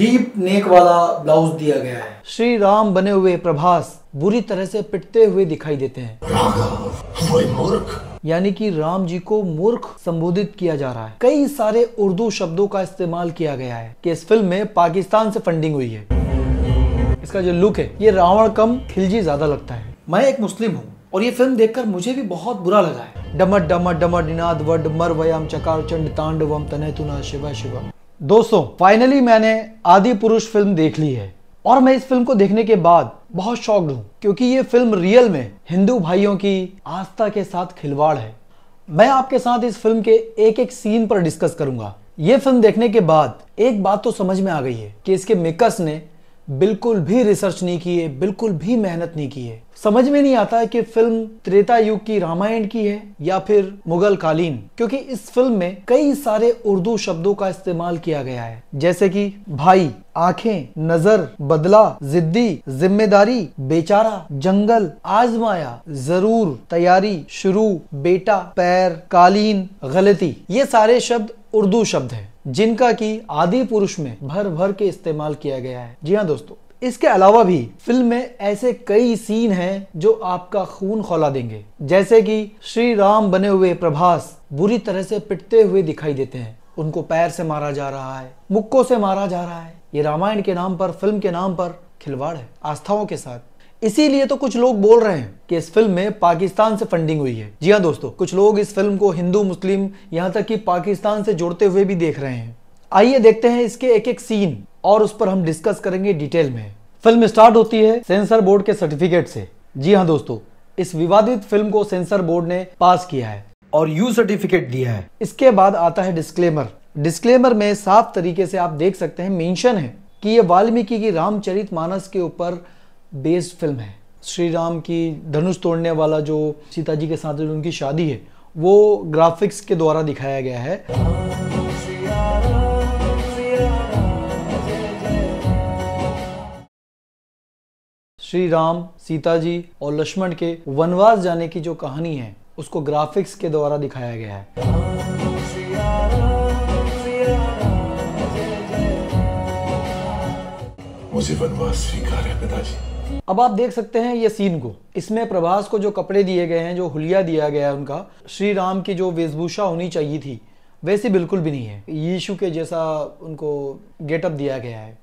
Deep neck वाला blouse दिया गया है। श्री राम बने हुए प्रभास बुरी तरह से पिटते हुए दिखाई देते हैं। राघव, वो मूर्ख, यानी कि राम जी को मूर्ख संबोधित किया जा रहा है। कई सारे उर्दू शब्दों का इस्तेमाल किया गया है कि इस फिल्म में पाकिस्तान से फंडिंग हुई है। इसका जो लुक है ये रावण कम खिलजी ज्यादा लगता है। मैं एक मुस्लिम हूँ और ये फिल्म देखकर मुझे भी बहुत बुरा लगा है। डमट डमट डमट निनाद वड मर वयम चकार चंड तांडवम तने तुना शिवा शिवम। दोस्तों फाइनली मैंने आदि पुरुष फिल्म देख ली है और मैं इस फिल्म को देखने के बाद बहुत शॉक्ड हूँ क्योंकि ये फिल्म रियल में हिंदू भाइयों की आस्था के साथ खिलवाड़ है। मैं आपके साथ इस फिल्म के एक एक सीन पर डिस्कस करूंगा। ये फिल्म देखने के बाद एक बात तो समझ में आ गई है कि इसके मेकर्स ने बिल्कुल भी रिसर्च नहीं की है, बिल्कुल भी मेहनत नहीं की है। समझ में नहीं आता है कि फिल्म त्रेता युग की रामायण की है या फिर मुगल कालीन, क्योंकि इस फिल्म में कई सारे उर्दू शब्दों का इस्तेमाल किया गया है, जैसे कि भाई, आंखें, नजर, बदला, जिद्दी, जिम्मेदारी, बेचारा, जंगल, आजमाया, जरूर, तैयारी, शुरू, बेटा, पैर, कालीन, गलती। ये सारे शब्द उर्दू शब्द हैं जिनका कि आदि पुरुष में भर भर के इस्तेमाल किया गया है। जी हाँ दोस्तों, इसके अलावा भी फिल्म में ऐसे कई सीन हैं जो आपका खून खौला देंगे, जैसे कि श्री राम बने हुए प्रभास बुरी तरह से पिटते हुए दिखाई देते हैं। उनको पैर से मारा जा रहा है, मुक्कों से मारा जा रहा है। ये रामायण के नाम पर, फिल्म के नाम पर खिलवाड़ है आस्थाओं के साथ। इसीलिए तो कुछ लोग बोल रहे हैं कि इस फिल्म में पाकिस्तान से फंडिंग हुई है। जी हाँ दोस्तों, कुछ लोग इस फिल्म को हिंदू, मुस्लिम, यहाँ तक कि पाकिस्तान से जोड़ते हुए भी देख रहे हैं। आइए देखते हैं इसके एक एक सीन और उस पर हम डिस्कस करेंगे डिटेल में। फिल्म स्टार्ट होती है सेंसर बोर्ड के सर्टिफिकेट से। जी हाँ दोस्तों, इस विवादित फिल्म को सेंसर बोर्ड ने पास किया है और यू सर्टिफिकेट दिया है। इसके बाद आता है डिस्क्लेमर। डिस्क्लेमर में साफ तरीके से आप देख सकते हैं मेंशन है कि ये वाल्मीकि की रामचरितमानस के ऊपर बेस्ड फिल्म है। श्री राम की धनुष तोड़ने वाला जो सीता जी के साथ जो उनकी शादी है वो ग्राफिक्स के द्वारा दिखाया गया है। श्री राम, सीता जी और लक्ष्मण के वनवास जाने की जो कहानी है उसको ग्राफिक्स के द्वारा दिखाया गया है। मुझे वनवास स्वीकार है पिताजी। अब आप देख सकते हैं ये सीन को। इसमें प्रभास को जो कपड़े दिए गए हैं, जो हुलिया दिया गया है उनका, श्री राम की जो वेशभूषा होनी चाहिए थी वैसी बिल्कुल भी नहीं है। यीशु के जैसा उनको गेटअप दिया गया है।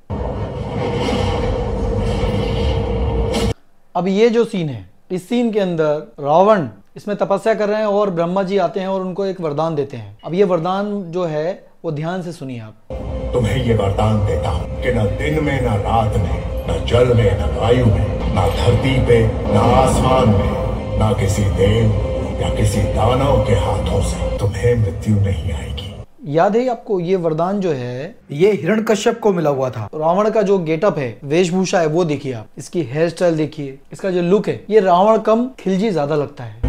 अब ये जो सीन है, इस सीन के अंदर रावण इसमें तपस्या कर रहे हैं और ब्रह्मा जी आते हैं और उनको एक वरदान देते हैं। अब ये वरदान जो है वो ध्यान से सुनिए आप। तुम्हें ये वरदान देता हूँ कि न दिन में, न रात में, न जल में, न वायु में, न धरती पे, न आसमान में, न किसी देव या किसी दानव के हाथों से तुम्हें मृत्यु नहीं आएगी। याद है आपको ये वरदान जो है ये हिरण्यकश्यप को मिला हुआ था। रावण का जो गेटअप है, वेशभूषा है, वो देखिए आप। इसकी हेयर स्टाइल देखिए, इसका जो लुक है ये रावण कम खिलजी ज्यादा लगता है।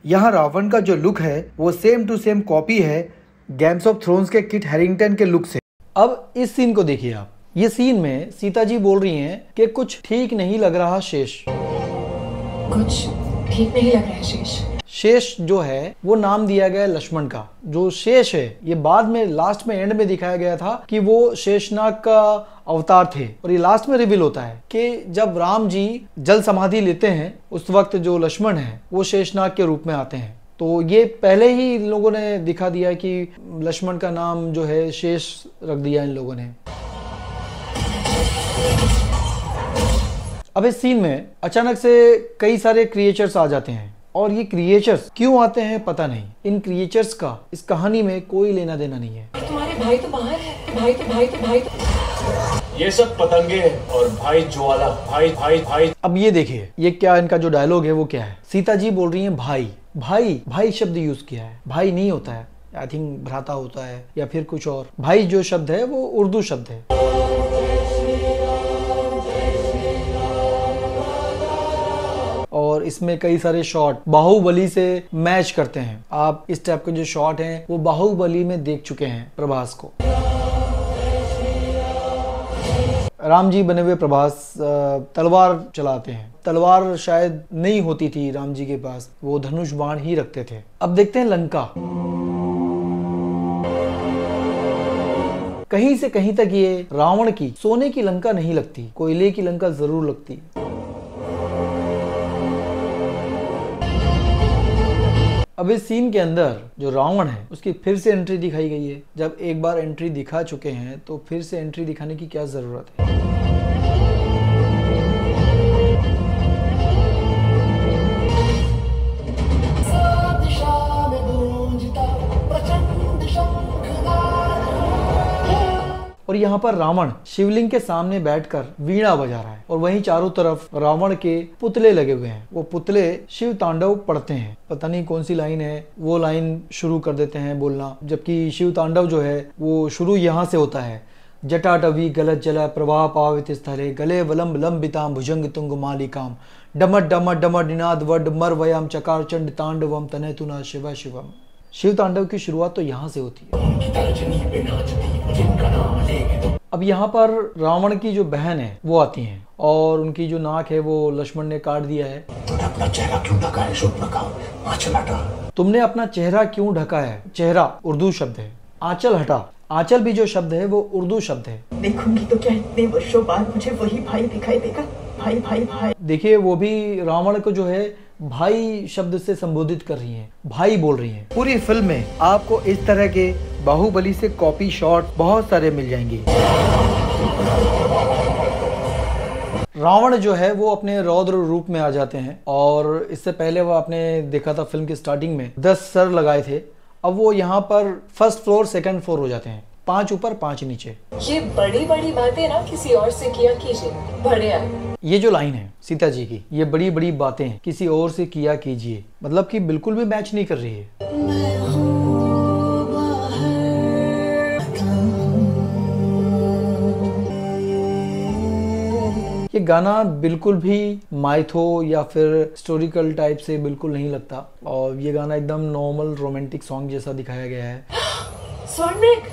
यहाँ रावण का जो लुक है वो सेम टू सेम कॉपी है गेम्स ऑफ थ्रोन्स के किट हैरिंगटन के लुक से। अब इस सीन को देखिए आप। ये सीन में सीता जी बोल रही हैं कि कुछ ठीक नहीं लग रहा शेष। कुछ ठीक नहीं लग रहा है शेष। शेष जो है वो नाम दिया गया लक्ष्मण का। जो शेष है ये बाद में लास्ट में एंड में दिखाया गया था कि वो शेषनाग का अवतार थे और ये लास्ट में रिवील होता है कि जब राम जी जल समाधि लेते हैं उस वक्त जो लक्ष्मण है वो शेषनाग के रूप में आते हैं। तो ये पहले ही इन लोगों ने दिखा दिया कि लक्ष्मण का नाम जो है शेष रख दिया इन लोगों ने। अब इस सीन में अचानक से कई सारे क्रिएचर्स आ जाते हैं और ये क्रिएचर्स क्यों आते हैं पता नहीं। इन क्रिएचर्स का इस कहानी में कोई लेना देना नहीं है। तुम्हारे भाई तो बाहर है। भाई तो ये सब पतंगे और भाई ज्वाला। भाई। अब ये देखिए ये क्या इनका जो डायलॉग है वो क्या है। सीता जी बोल रही हैं भाई शब्द यूज किया है। भाई नहीं होता है, आई थिंक भ्राता होता है या फिर कुछ और। भाई जो शब्द है वो उर्दू शब्द है। और इसमें कई सारे शॉट बाहुबली से मैच करते हैं। आप इस टाइप के जो शॉट हैं वो बाहुबली में देख चुके हैं प्रभास को। राम जी बने हुए प्रभास तलवार चलाते हैं। तलवार शायद नहीं होती थी राम जी के पास, वो धनुष बाण ही रखते थे। अब देखते हैं लंका। कहीं से कहीं तक ये रावण की सोने की लंका नहीं लगती, कोयले की लंका जरूर लगती। अब इस सीन के अंदर जो रावण है उसकी फिर से एंट्री दिखाई गई है। जब एक बार एंट्री दिखा चुके हैं तो फिर से एंट्री दिखाने की क्या जरूरत है। और यहाँ पर रावण शिवलिंग के सामने बैठकर वीणा बजा रहा है और वहीं चारों तरफ रावण के पुतले लगे हुए हैं। वो पुतले शिव तांडव पढ़ते हैं, पता नहीं कौन सी लाइन है, वो लाइन शुरू कर देते हैं बोलना। जबकि शिव तांडव जो है वो शुरू यहाँ से होता है। जटाटवी गलत जल प्रभा पावित स्थले गले वलंब लंबिताम भुजंग तुंग मालिकाम डमट डमट डमट निनाद वड मर वयम चकार चंड तांडवम तने तुना शिव शिवम। शिव तांडव की शुरुआत तो यहाँ से होती है। अब यहाँ पर रावण की जो बहन है वो आती हैं और उनकी जो नाक है वो लक्ष्मण ने काट दिया है। अपना चेहरा क्यों ढका है? आंचल हटा। तुमने अपना चेहरा क्यों ढका है? चेहरा उर्दू शब्द है। आंचल हटा, आंचल भी जो शब्द है वो उर्दू शब्द है। देखूंगी तो क्या इतने वर्षों बाद मुझे वही भाई दिखाई देगा? भाई भाई भाई। देखिए वो भी रावण को जो है भाई शब्द से संबोधित कर रही हैं, भाई बोल रही हैं। पूरी फिल्म में आपको इस तरह के बाहुबली से कॉपी शॉट बहुत सारे मिल जाएंगे। रावण जो है वो अपने रौद्र रूप में आ जाते हैं और इससे पहले वो आपने देखा था फिल्म की स्टार्टिंग में 10 सर लगाए थे। अब वो यहाँ पर फर्स्ट फ्लोर सेकंड फ्लोर हो जाते हैं, 5 ऊपर 5 नीचे। ये बड़ी बड़ी बातें ना किसी और से किया कीजिए, बड़े आए। ये जो लाइन है सीता जी की, ये बड़ी बड़ी बातें किसी और से किया कीजिए, मतलब कि बिल्कुल भी मैच नहीं कर रही है। ये गाना बिल्कुल भी माइथो या फिर हिस्टोरिकल टाइप से बिल्कुल नहीं लगता और ये गाना एकदम नॉर्मल रोमांटिक सॉन्ग जैसा दिखाया गया है। स्वर्णिक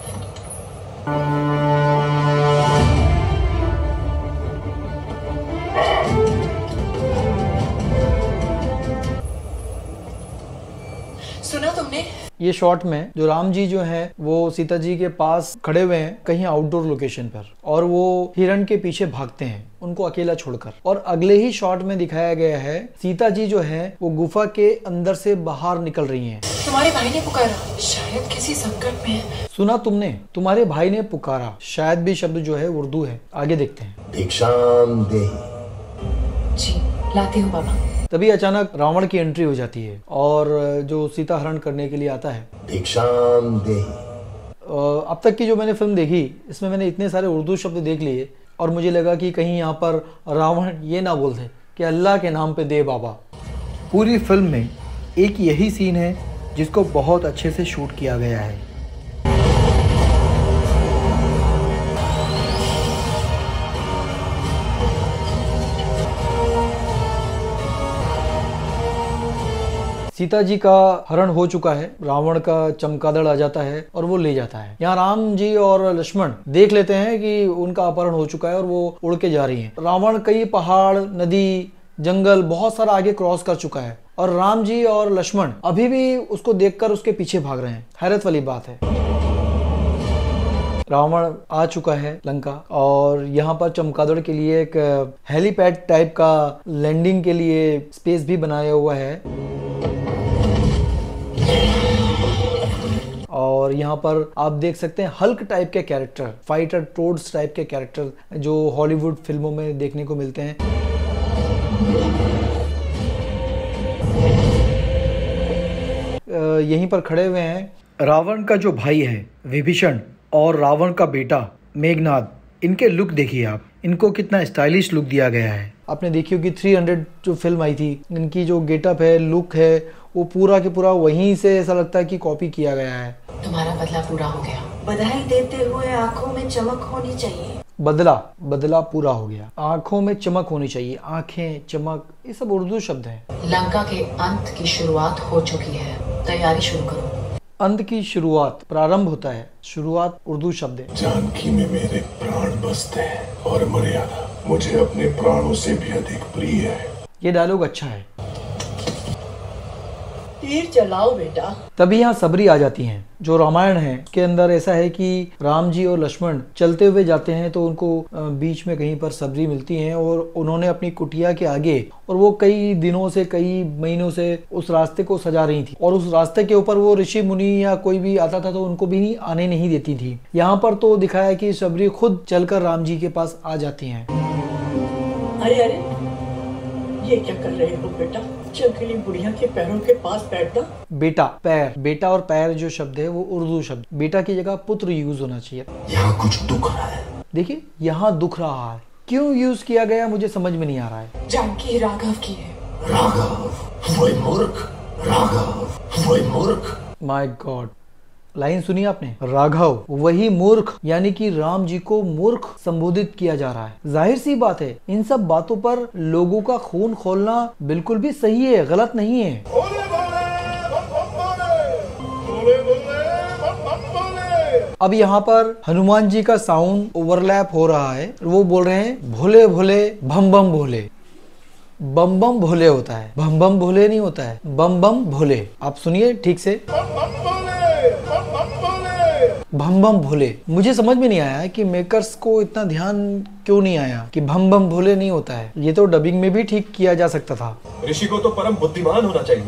सुना तुमने? ये शॉट में जो राम जी जो हैं वो सीता जी के पास खड़े हुए हैं कहीं आउटडोर लोकेशन पर और वो हिरण के पीछे भागते हैं उनको अकेला छोड़कर। और अगले ही शॉट में दिखाया गया है सीता जी जो है वो गुफा के अंदर से बाहर निकल रही हैं। तुम्हारे भाई ने पुकारा, शायद किसी संकट में है। सुना तुमने? तुम्हारे भाई ने पुकारा, शायद भी शब्द जो है उर्दू है। आगे देखते हैं। भिक्षाम दे। जी लाती हूँ बाबा। तभी अचानक रावण की एंट्री हो जाती है और जो सीता हरण करने के लिए आता है। भिक्षाम दे। अब तक की जो मैंने फिल्म देखी इसमें मैंने इतने सारे उर्दू शब्द देख लिए और मुझे लगा कि कहीं यहाँ पर रावण ये ना बोल दे कि अल्लाह के नाम पे दे बाबा। पूरी फिल्म में एक यही सीन है जिसको बहुत अच्छे से शूट किया गया है। सीता जी का हरण हो चुका है, रावण का चमगादड़ आ जाता है और वो ले जाता है। यहाँ राम जी और लक्ष्मण देख लेते हैं कि उनका अपहरण हो चुका है और वो उड़ के जा रही हैं। रावण कई पहाड़, नदी, जंगल बहुत सारा आगे क्रॉस कर चुका है और राम जी और लक्ष्मण अभी भी उसको देखकर उसके पीछे भाग रहे हैं। हैरत वाली बात है। रावण आ चुका है लंका और यहाँ पर चमगादड़ के लिए एक हेलीपैड टाइप का लैंडिंग के लिए स्पेस भी बनाया हुआ है। और यहाँ पर आप देख सकते हैं हल्क टाइप के कैरेक्टर, फाइटर टोड्स टाइप के कैरेक्टर जो हॉलीवुड फिल्मों में देखने को मिलते हैं। यहीं पर खड़े हुए हैं रावण का जो भाई है विभीषण और रावण का बेटा मेघनाद। इनके लुक देखिए आप, इनको कितना स्टाइलिश लुक दिया गया है। आपने देखी होगी 300 जो फिल्म आई थी, इनकी जो गेटअप है, लुक है, वो पूरा के पूरा वहीं से ऐसा लगता है कि कॉपी किया गया है। तुम्हारा बदला पूरा हो गया। बधाई देते हुए आंखों में चमक होनी चाहिए। बदला पूरा हो गया, आंखों में चमक होनी चाहिए। आंखें, चमक, ये सब उर्दू शब्द हैं। लंका के अंत की शुरुआत हो चुकी है, तैयारी शुरू करो। अंत की शुरुआत, प्रारंभ होता है, शुरुआत उर्दू शब्द है। जानकी में मेरे प्राण बसते हैं और मर्यादा मुझे अपने प्राणों से भी अधिक प्रिय है। ये डायलॉग अच्छा है। तीर चलाओ बेटा। तभी यहाँ सबरी आ जाती हैं। जो रामायण है के अंदर ऐसा है कि राम जी और लक्ष्मण चलते हुए जाते हैं तो उनको बीच में कहीं पर सबरी मिलती हैं और उन्होंने अपनी कुटिया के आगे, और वो कई दिनों से, कई महीनों से उस रास्ते को सजा रही थी और उस रास्ते के ऊपर वो ऋषि मुनि या कोई भी आता था तो उनको भी आने नहीं देती थी। यहाँ पर तो दिखाया कि सबरी खुद चलकर राम जी के पास आ जाती हैं। अरे अरे, ये क्या कर रहे हो बेटा? चंकेली बुढ़िया के पैरों के पास बैठना। बेटा, पैर, बेटा और पैर जो शब्द है वो उर्दू शब्द, बेटा की जगह पुत्र यूज होना चाहिए। यहाँ कुछ दुख रहा है। देखिए यहाँ दुख रहा है, क्यों यूज किया गया मुझे समझ में नहीं आ रहा है। जानकी राघव की है। राघव वही मूर्ख, राघव वही मूर्ख। माय गॉड, लाइन सुनी आपने? राघव वही मूर्ख, यानी कि राम जी को मूर्ख संबोधित किया जा रहा है। जाहिर सी बात है, इन सब बातों पर लोगों का खून खोलना बिल्कुल भी सही है, गलत नहीं है। अब यहाँ पर हनुमान जी का साउंड ओवरलैप हो रहा है, वो बोल रहे हैं भोले भोले बम बम भोले। बम बम भोले होता है, बम बम भोले नहीं होता है, बम बम भोले। आप सुनिए ठीक से, भम बम भोले। मुझे समझ में नहीं आया कि मेकर्स को इतना ध्यान क्यों नहीं आया कि भम बम भोले नहीं होता है। ये तो डबिंग में भी ठीक किया जा सकता था। ऋषि को तो परम बुद्धिमान होना चाहिए।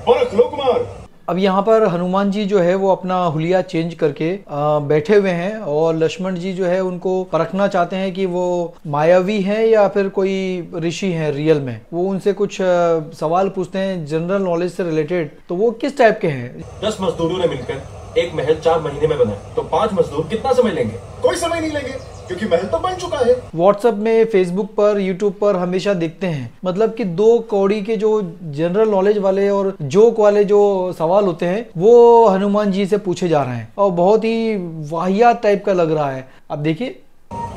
परख लो कुमार। अब यहाँ पर हनुमान जी जो है वो अपना हुलिया चेंज करके बैठे हुए हैं और लक्ष्मण जी जो है उनको परखना चाहते हैं कि वो मायावी हैं या फिर कोई ऋषि हैं रियल में। वो उनसे कुछ सवाल पूछते हैं जनरल नॉलेज से रिलेटेड, तो वो किस टाइप के हैं। 10 मजदूरों ने मिलकर एक महल 4 महीने में बनाया, तो 5 मजदूर कितना समय लेंगे? कोई समय नहीं लेंगे क्योंकि महल तो बन चुका है। व्हाट्सएप में, फेसबुक पर, यूट्यूब पर हमेशा देखते हैं, मतलब कि 2 कौड़ी के जो जनरल नॉलेज वाले और जोक वाले जो सवाल होते हैं वो हनुमान जी से पूछे जा रहे हैं और बहुत ही वाहियात टाइप का लग रहा है। अब देखिए,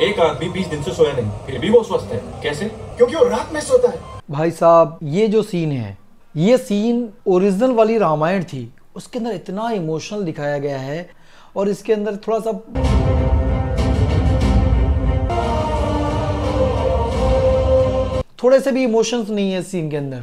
एक आदमी 20 दिन से सोया नहीं, फिर भी वो स्वस्थ है। कैसे? क्योंकि वो रात में सोता है। भाई साहब, ये जो सीन है, ये सीन ओरिजिनल वाली रामायण थी, उसके अंदर इतना इमोशनल दिखाया गया है और इसके अंदर थोड़ा सा थोड़े से भी इमोशंस नहीं है इस सीन के अंदर।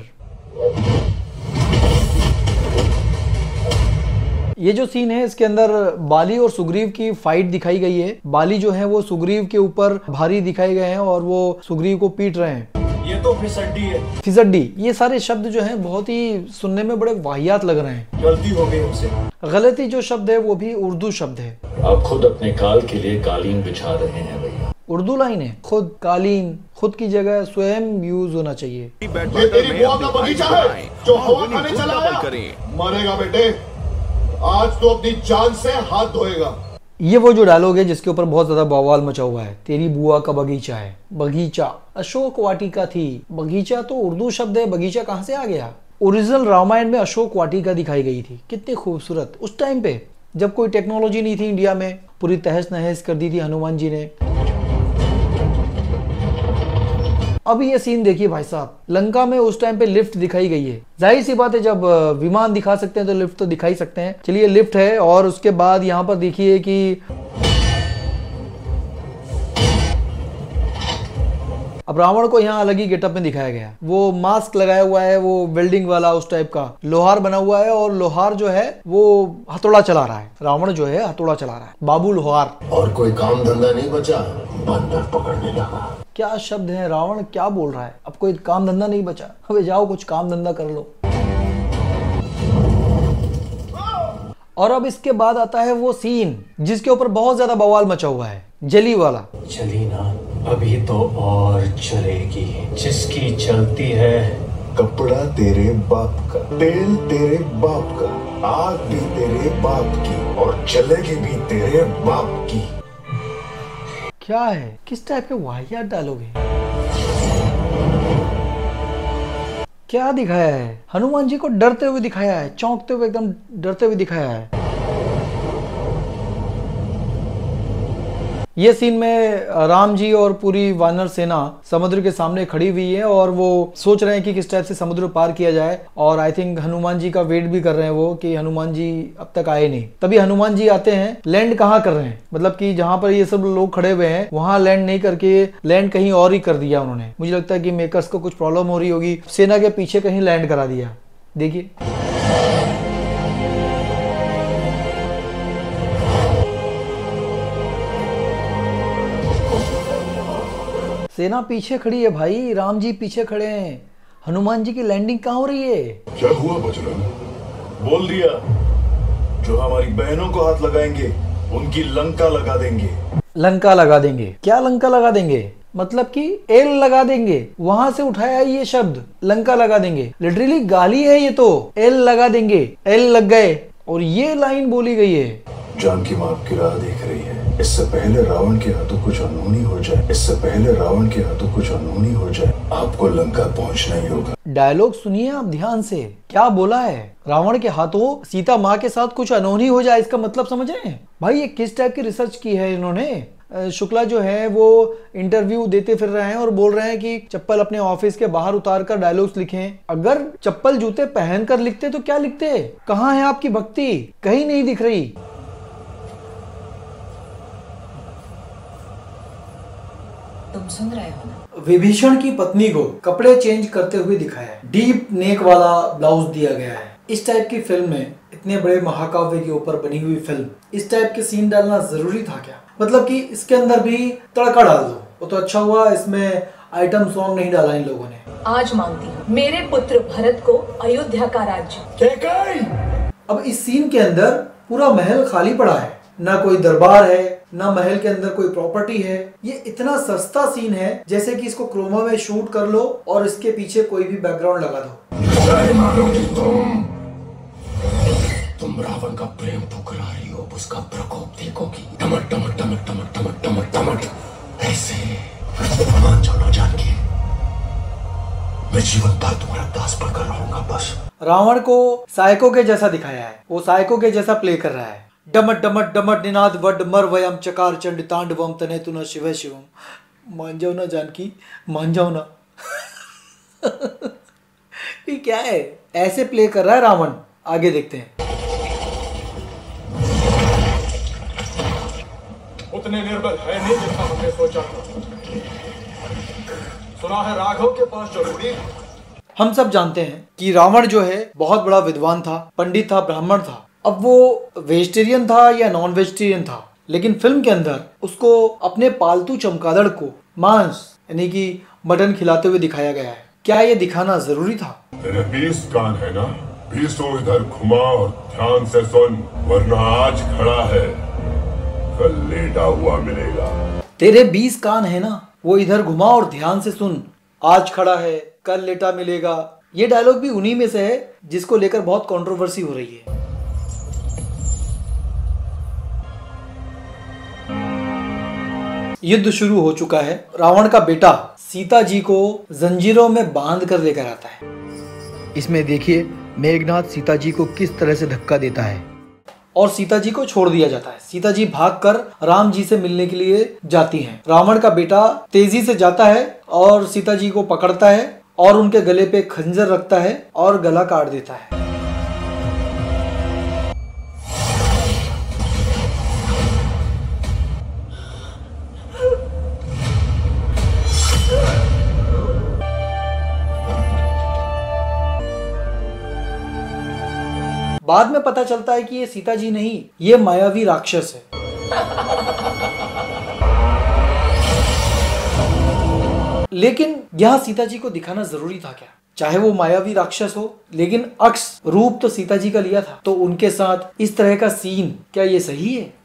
ये जो सीन है इसके अंदर बाली और सुग्रीव की फाइट दिखाई गई है। बाली जो है वो सुग्रीव के ऊपर भारी दिखाए गए हैं और वो सुग्रीव को पीट रहे हैं। ये तो फिसड्डी है। फिसड्डी, ये सारे शब्द जो हैं बहुत ही सुनने में बड़े वाहियात लग रहे हैं। गलती हो गई हमसे। गलती जो शब्द है वो भी उर्दू शब्द है। आप खुद अपने काल के लिए कालीन बिछा रहे हैं भैया। उर्दू लाइन है, खुद कालीन, खुद की जगह स्वयं यूज होना चाहिए। ये तेरी बुआ का बगीचा है जो हवा खाने चला आया। मरेगा बेटे, आज तो अपनी जान से हाथ धोएगा। ये वो जो डायलॉग है जिसके ऊपर बहुत ज्यादा बवाल मचा हुआ है। तेरी बुआ का बगीचा है। बगीचा अशोक वाटिका थी, बगीचा तो उर्दू शब्द है, बगीचा कहाँ से आ गया? ओरिजिनल रामायण में अशोक वाटिका दिखाई गई थी, कितनी खूबसूरत। उस टाइम पे जब कोई टेक्नोलॉजी नहीं थी इंडिया में, पूरी तहस नहस कर दी थी हनुमान जी ने। अब ये सीन देखिए भाई साहब, लंका में उस टाइम पे लिफ्ट दिखाई गई है। जाहिर सी बात है, जब विमान दिखा सकते हैं तो लिफ्ट तो दिखा ही सकते हैं। चलिए, लिफ्ट है और उसके बाद यहाँ पर देखिए कि अब रावण को यहाँ अलग ही गेटअप में दिखाया गया। वो मास्क लगाया हुआ है, वो वेल्डिंग वाला उस टाइप का लोहार बना हुआ है और लोहार जो है वो हथौड़ा चला रहा है। रावण जो है हथौड़ा चला रहा है, बाबू लोहार। और कोई काम धंधा नहीं बचा, बंदर पकड़ने लगा। क्या शब्द है, रावण क्या बोल रहा है? अब कोई काम धंधा नहीं बचा, अबे जाओ कुछ काम धंधा कर लो। और अब इसके बाद आता है वो सीन जिसके ऊपर बहुत ज्यादा बवाल मचा हुआ है, जली वाला। चली ना, अभी तो और चलेगी। जिसकी चलती है। कपड़ा तेरे बाप का, तेल तेरे बाप का, आग भी तेरे बाप की और चलेगी भी तेरे बाप की। क्या है, किस टाइप के वाहियात डायलॉग है? क्या दिखाया है? हनुमान जी को डरते हुए दिखाया है, चौंकते हुए, एकदम डरते हुए दिखाया है। ये सीन में राम जी और पूरी वानर सेना समुद्र के सामने खड़ी हुई है और वो सोच रहे हैं कि किस टाइप से समुद्र पार किया जाए। और आई थिंक हनुमान जी का वेट भी कर रहे हैं वो, कि हनुमान जी अब तक आए नहीं। तभी हनुमान जी आते हैं। लैंड कहाँ कर रहे हैं, मतलब कि जहां पर ये सब लोग खड़े हुए हैं वहां लैंड नहीं करके लैंड कहीं और ही कर दिया उन्होंने। मुझे लगता है कि मेकर्स को कुछ प्रॉब्लम हो रही होगी, सेना के पीछे कहीं लैंड करा दिया। देखिए सेना पीछे खड़ी है भाई, राम जी पीछे खड़े हैं। हनुमान जी की लैंडिंग कहाँ हो रही है? क्या हुआ बजरंग? बोल दिया, जो हमारी बहनों को हाथ लगाएंगे उनकी लंका लगा देंगे। लंका लगा देंगे? क्या लंका लगा देंगे? मतलब कि एल लगा देंगे, वहां से उठाया ये शब्द लंका लगा देंगे। लिटरली गाली है ये तो, एल लगा देंगे, एल लग गए और ये लाइन बोली गई है। जानकी मां आपकी राह देख रही है। इससे पहले रावण के हाथों कुछ अनहोनी हो जाए, इससे पहले रावण के हाथों कुछ अनहोनी हो जाए, आपको लंका पहुंचना ही होगा। डायलॉग सुनिए आप ध्यान से, क्या बोला है? रावण के हाथों सीता माँ के साथ कुछ अनहोनी हो जाए, इसका मतलब समझ रहे हैं भाई? ये किस टाइप की रिसर्च की है इन्होंने? शुक्ला जो है वो इंटरव्यू देते फिर रहे हैं और बोल रहे हैं कि चप्पल अपने ऑफिस के बाहर उतार कर डायलॉग्स लिखें। अगर चप्पल जूते पहन कर लिखते तो क्या लिखते? कहाँ है आपकी भक्ति? कहीं नहीं दिख रही। तुम सुन रहे हो ना? विभीषण की पत्नी को कपड़े चेंज करते हुए दिखाया है, डीप नेक वाला ब्लाउज दिया गया है। इस टाइप की फिल्म में, इतने बड़े महाकाव्य के ऊपर बनी हुई फिल्म, इस टाइप के सीन डालना जरूरी था क्या? मतलब कि इसके अंदर भी तड़का डाल दो। वो तो अच्छा हुआ इसमें आइटम सॉन्ग नहीं डाला इन लोगों ने। आज मांगती हूँ मेरे पुत्र भरत को अयोध्या का राज्य। अब इस सीन के अंदर पूरा महल खाली पड़ा है, ना कोई दरबार है, ना महल के अंदर कोई प्रॉपर्टी है। ये इतना सस्ता सीन है जैसे कि इसको क्रोमा में शूट कर लो और इसके पीछे कोई भी बैकग्राउंड लगा दो। तुम रावण का प्रेम ठुकरा रही हो, उसका प्रकोप देखोगी। टमट टमट टमट टमट टमट टमट टमट ऐसे मान जाना जानकी, मैं जीवन भर तुम्हारा दास बनकर रहूंगा बस। रावण को साइको के जैसा दिखाया है, वो साइको के जैसा प्ले कर रहा है। डमट डमट डमट निनाद वड मर वयम चकार चंड तांडवम तने तुना शिव शिवम। मान जाओ ना जानकी, मान जाओ ना। ये क्या है? ऐसे प्ले कर रहा है रावण। आगे देखते हैं। उतने निर्बल है नहीं जितना हमने सोचा था। सुना है राघव के पास जरूरी। हम सब जानते हैं कि रावण जो है बहुत बड़ा विद्वान था, पंडित था, ब्राह्मण था। अब वो वेजिटेरियन था या नॉन वेजिटेरियन था, लेकिन फिल्म के अंदर उसको अपने पालतू चमगादड़ को मांस यानी कि मटन खिलाते हुए दिखाया गया है। क्या ये दिखाना जरूरी था? तेरे 20 कान है ना, 20 इधर घुमा और ध्यान से सुन, वरना आज खड़ा है कल लेटा हुआ मिलेगा। तेरे 20 कान है ना, वो इधर घुमा और ध्यान से सुन, आज खड़ा है कल लेटा मिलेगा। ये डायलॉग भी उन्हीं में से है जिसको लेकर बहुत कंट्रोवर्सी हो रही है। युद्ध शुरू हो चुका है। रावण का बेटा सीता जी को जंजीरों में बांध कर लेकर आता है। इसमें देखिए मेघनाथ सीता जी को किस तरह से धक्का देता है और सीता जी को छोड़ दिया जाता है। सीता जी भागकर राम जी से मिलने के लिए जाती हैं। रावण का बेटा तेजी से जाता है और सीता जी को पकड़ता है और उनके गले पे खंजर रखता है और गला काट देता है। बाद में पता चलता है कि ये सीता जी नहीं, ये मायावी राक्षस है। लेकिन यहाँ सीता जी को दिखाना जरूरी था क्या? चाहे वो मायावी राक्षस हो, लेकिन अक्स रूप तो सीता जी का लिया था, तो उनके साथ इस तरह का सीन क्या ये सही है?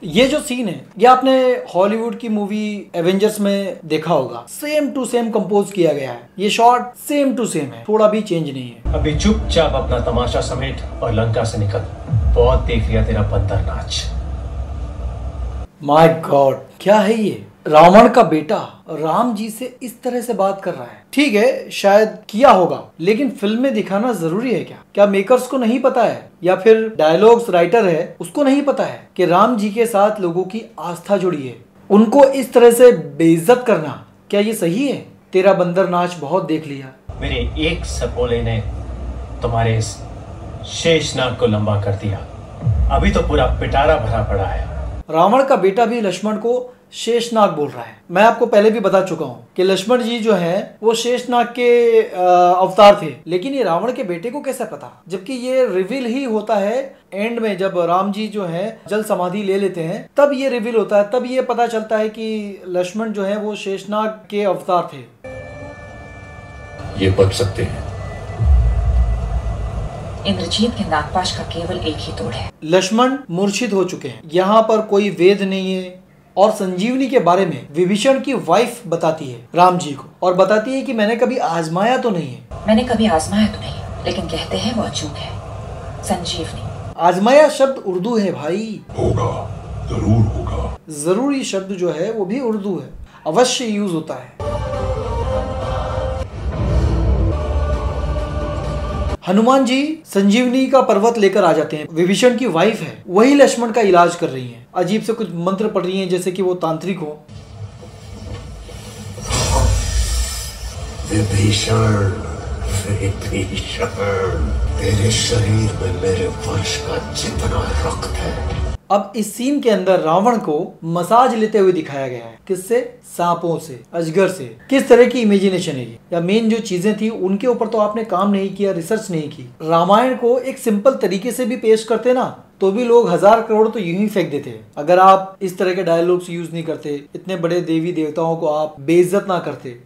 ये जो सीन है ये आपने हॉलीवुड की मूवी एवेंजर्स में देखा होगा। सेम टू सेम कंपोज किया गया है। ये शॉट सेम टू सेम है, थोड़ा भी चेंज नहीं है। अभी चुपचाप अपना तमाशा समेट और लंका से निकल। बहुत देख लिया तेरा बंदर नाच। माय गॉड, क्या है ये? रावण का बेटा राम जी से इस तरह से बात कर रहा है। ठीक है, शायद किया होगा, लेकिन फिल्म में दिखाना जरूरी है क्या? क्या मेकर्स को नहीं पता है या फिर डायलॉग्स राइटर है उसको नहीं पता है कि राम जी के साथ लोगों की आस्था जुड़ी है? उनको इस तरह से बेइज्जत करना क्या ये सही है? तेरा बंदर नाच बहुत देख लिया। मेरे एक सपोले ने तुम्हारे इस शेषनाग को लंबा कर दिया, अभी तो पूरा पिटारा भरा पड़ा है। रावण का बेटा भी लक्ष्मण को शेषनाग बोल रहा है। मैं आपको पहले भी बता चुका हूँ कि लक्ष्मण जी जो हैं वो शेषनाग के अवतार थे, लेकिन ये रावण के बेटे को कैसे पता? जबकि ये रिवील ही होता है एंड में, जब राम जी जो है जल समाधि ले लेते हैं तब ये रिवील होता है, तब ये पता चलता है कि लक्ष्मण जो है वो शेषनाग के अवतार थे। ये बच सकते हैं। इंद्रजीत के नागपाश का केवल एक ही तोड़ है। लक्ष्मण मूर्छित हो चुके हैं, यहाँ पर कोई वेद नहीं है। और संजीवनी के बारे में विभीषण की वाइफ बताती है राम जी को, और बताती है कि मैंने कभी आजमाया तो नहीं है। मैंने कभी आजमाया तो नहीं, लेकिन कहते हैं वो अचूक है। संजीवनी। आजमाया शब्द उर्दू है भाई। होगा, जरूर होगा। जरूरी शब्द जो है वो भी उर्दू है, अवश्य यूज होता है। हनुमान जी संजीवनी का पर्वत लेकर आ जाते हैं। विभीषण की वाइफ है, वही लक्ष्मण का इलाज कर रही हैं। अजीब से कुछ मंत्र पढ़ रही हैं जैसे कि वो तांत्रिक हो। विभीषण, विभीषण, तेरे शरीर में मेरे वंश का जितना रक्त है। अब इस सीन के अंदर रावण को मसाज लेते हुए दिखाया गया है। किससे? सांपों से, अजगर से। किस तरह की इमेजिनेशन है ये? या मेन जो चीजें थी उनके ऊपर तो आपने काम नहीं किया, रिसर्च नहीं की। रामायण को एक सिंपल तरीके से भी पेश करते ना तो भी लोग 1000 करोड़ तो यूं ही फेंक देते। अगर आप इस तरह के डायलॉग्स यूज नहीं करते, इतने बड़े देवी देवताओं को आप बेइज्जत ना करते।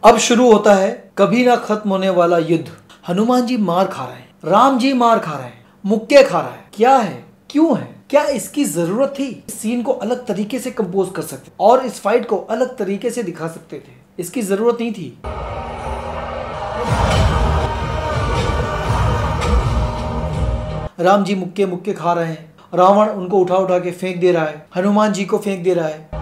अब शुरू होता है कभी ना खत्म होने वाला युद्ध। हनुमान जी मार खा रहे हैं, राम जी मार खा रहे हैं, मुक्के खा रहा है। क्या है, क्यों है, क्या इसकी जरूरत थी? इस सीन को अलग तरीके से कंपोज कर सकते और इस फाइट को अलग तरीके से दिखा सकते थे। इसकी जरूरत नहीं थी। राम जी मुक्के मुक्के खा रहे हैं, रावण उनको उठा उठा के फेंक दे रहा है, हनुमान जी को फेंक दे रहा है।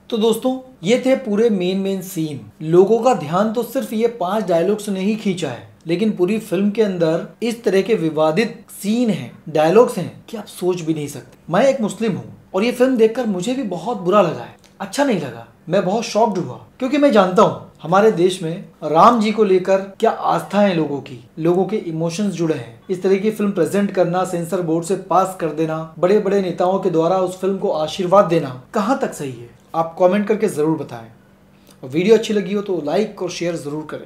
तो दोस्तों ये थे पूरे मेन सीन। लोगों का ध्यान तो सिर्फ ये 5 डायलॉग्स ने ही खींचा है, लेकिन पूरी फिल्म के अंदर इस तरह के विवादित सीन हैं, डायलॉग्स हैं कि आप सोच भी नहीं सकते। मैं एक मुस्लिम हूँ और ये फिल्म देखकर मुझे भी बहुत बुरा लगा है, अच्छा नहीं लगा। मैं बहुत शॉक्ड हुआ क्योंकि मैं जानता हूँ हमारे देश में राम जी को लेकर क्या आस्था है लोगों की, लोगों के इमोशंस जुड़े हैं। इस तरह की फिल्म प्रेजेंट करना, सेंसर बोर्ड से पास कर देना, बड़े बड़े नेताओं के द्वारा उस फिल्म को आशीर्वाद देना कहाँ तक सही है? आप कमेंट करके जरूर बताएं। और वीडियो अच्छी लगी हो तो लाइक और शेयर जरूर करें।